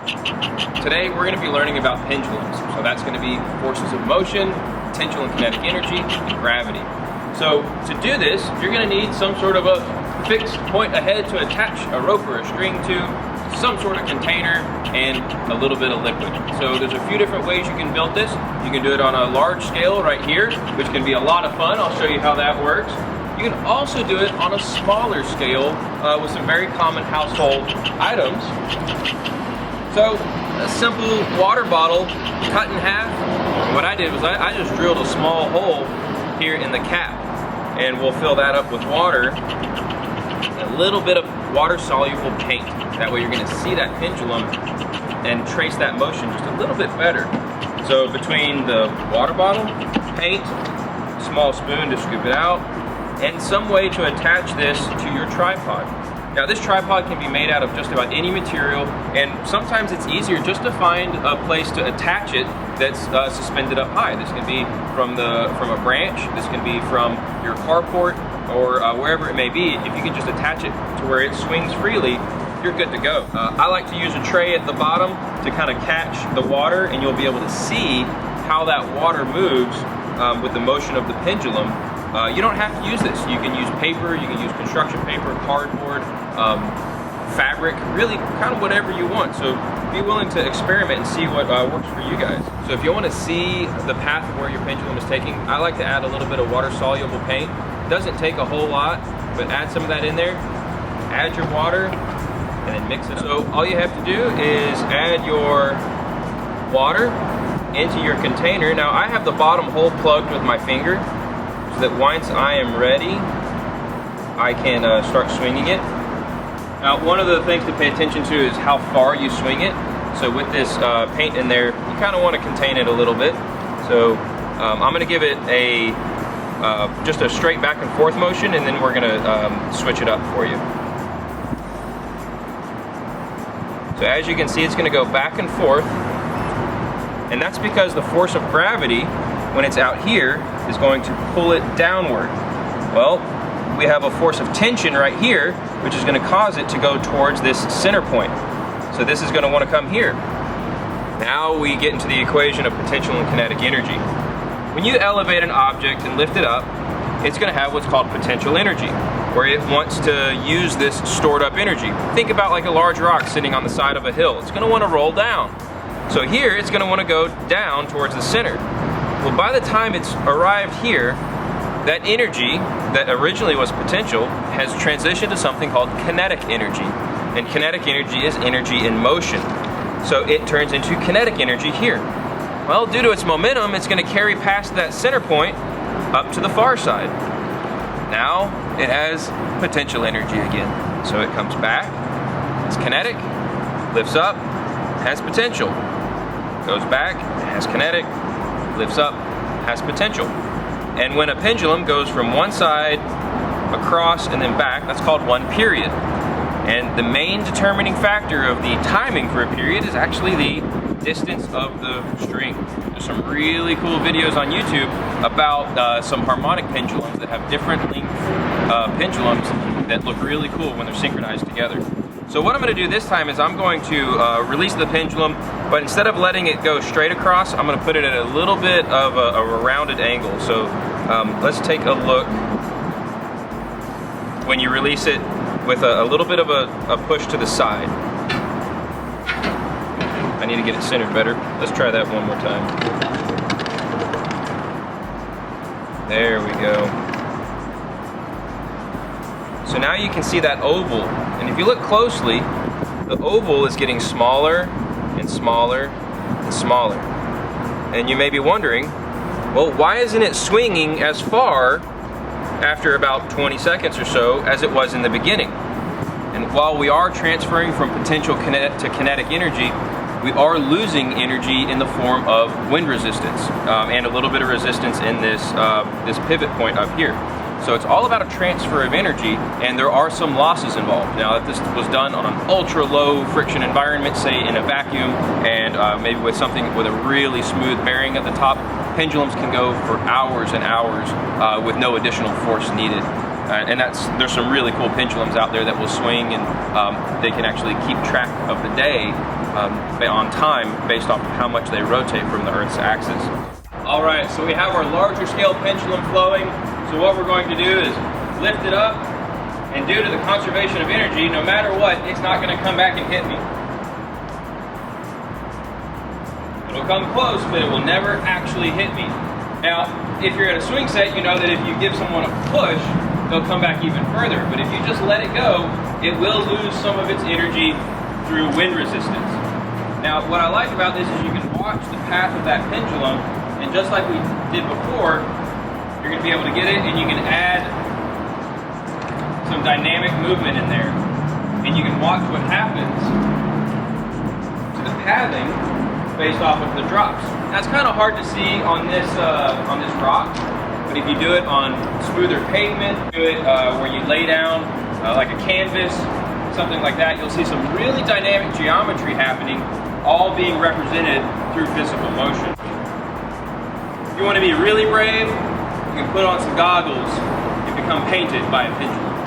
Today we're going to be learning about pendulums. So that's going to be forces of motion, potential and kinetic energy, and gravity. So to do this, you're going to need some sort of a fixed point ahead to attach a rope or a string to, some sort of container, and a little bit of liquid. So there's a few different ways you can build this. You can do it on a large scale right here, which can be a lot of fun. I'll show you how that works. You can also do it on a smaller scale with some very common household items. So a simple water bottle cut in half. What I did was I just drilled a small hole here in the cap, and we'll fill that up with water, a little bit of water soluble paint. That way you're going to see that pendulum and trace that motion just a little bit better. So between the water bottle, paint, small spoon to scoop it out, and some way to attach this to your tripod. Now this tripod can be made out of just about any material, and sometimes it's easier just to find a place to attach it that's suspended up high. This can be from a branch, this can be from your carport, or wherever it may be. If you can just attach it to where it swings freely, you're good to go. I like to use a tray at the bottom to kind of catch the water, and you'll be able to see how that water moves with the motion of the pendulum. You don't have to use this. You can use paper, you can use construction paper, cardboard, fabric, really kind of whatever you want. So be willing to experiment and see what works for you guys. So if you want to see the path of where your pendulum is taking, I like to add a little bit of water soluble paint. It doesn't take a whole lot, but add some of that in there, add your water, and then mix it up. So all you have to do is add your water into your container. Now I have the bottom hole plugged with my finger, so that once I am ready, I can start swinging it. Now, one of the things to pay attention to is how far you swing it. So with this paint in there, you kind of want to contain it a little bit. So I'm going to give it just a straight back and forth motion, and then we're going to switch it up for you. So as you can see, it's going to go back and forth, and that's because the force of gravity, when it's out here, is going to pull it downward. Well, we have a force of tension right here, which is going to cause it to go towards this center point. So this is going to want to come here. Now we get into the equation of potential and kinetic energy. When you elevate an object and lift it up, it's going to have what's called potential energy, where it wants to use this stored up energy. Think about like a large rock sitting on the side of a hill. It's going to want to roll down. So here, it's going to want to go down towards the center. Well, by the time it's arrived here, that energy that originally was potential has transitioned to something called kinetic energy. And kinetic energy is energy in motion. So it turns into kinetic energy here. Well, due to its momentum, it's going to carry past that center point up to the far side. Now it has potential energy again. So it comes back, it's kinetic, lifts up, has potential. Goes back, has kinetic, lifts up, has potential. And when a pendulum goes from one side across and then back, that's called one period. And the main determining factor of the timing for a period is actually the distance of the string. There's some really cool videos on YouTube about some harmonic pendulums that have different length pendulums that look really cool when they're synchronized together. So what I'm going to do this time is I'm going to release the pendulum, but instead of letting it go straight across, I'm going to put it at a little bit of a rounded angle. So let's take a look when you release it with a little bit of a push to the side. I need to get it centered better. Let's try that one more time. There we go. So now you can see that oval, and if you look closely, the oval is getting smaller and smaller and smaller. And you may be wondering, well, why isn't it swinging as far after about 20 seconds or so as it was in the beginning? And while we are transferring from potential to kinetic energy, we are losing energy in the form of wind resistance and a little bit of resistance in this pivot point up here. So it's all about a transfer of energy, and there are some losses involved. Now, if this was done on an ultra low friction environment, say in a vacuum, and maybe with something with a really smooth bearing at the top, pendulums can go for hours and hours with no additional force needed. And there's some really cool pendulums out there that will swing, and they can actually keep track of the day on time based off of how much they rotate from the Earth's axis. All right, so we have our larger scale pendulum flowing. So what we're going to do is lift it up, and due to the conservation of energy, no matter what, it's not going to come back and hit me. It'll come close, but it will never actually hit me. Now, if you're at a swing set, you know that if you give someone a push, they'll come back even further. But if you just let it go, it will lose some of its energy through wind resistance. Now, what I like about this is you can watch the path of that pendulum, and just like we did before, you're going to be able to get it, and you can add some dynamic movement in there. And you can watch what happens to the pathing based off of the drops. That's kind of hard to see on this rock, but if you do it on smoother pavement, do it where you lay down like a canvas, something like that, you'll see some really dynamic geometry happening, all being represented through physical motion. If you want to be really brave, you can put on some goggles and become painted by a pendulum.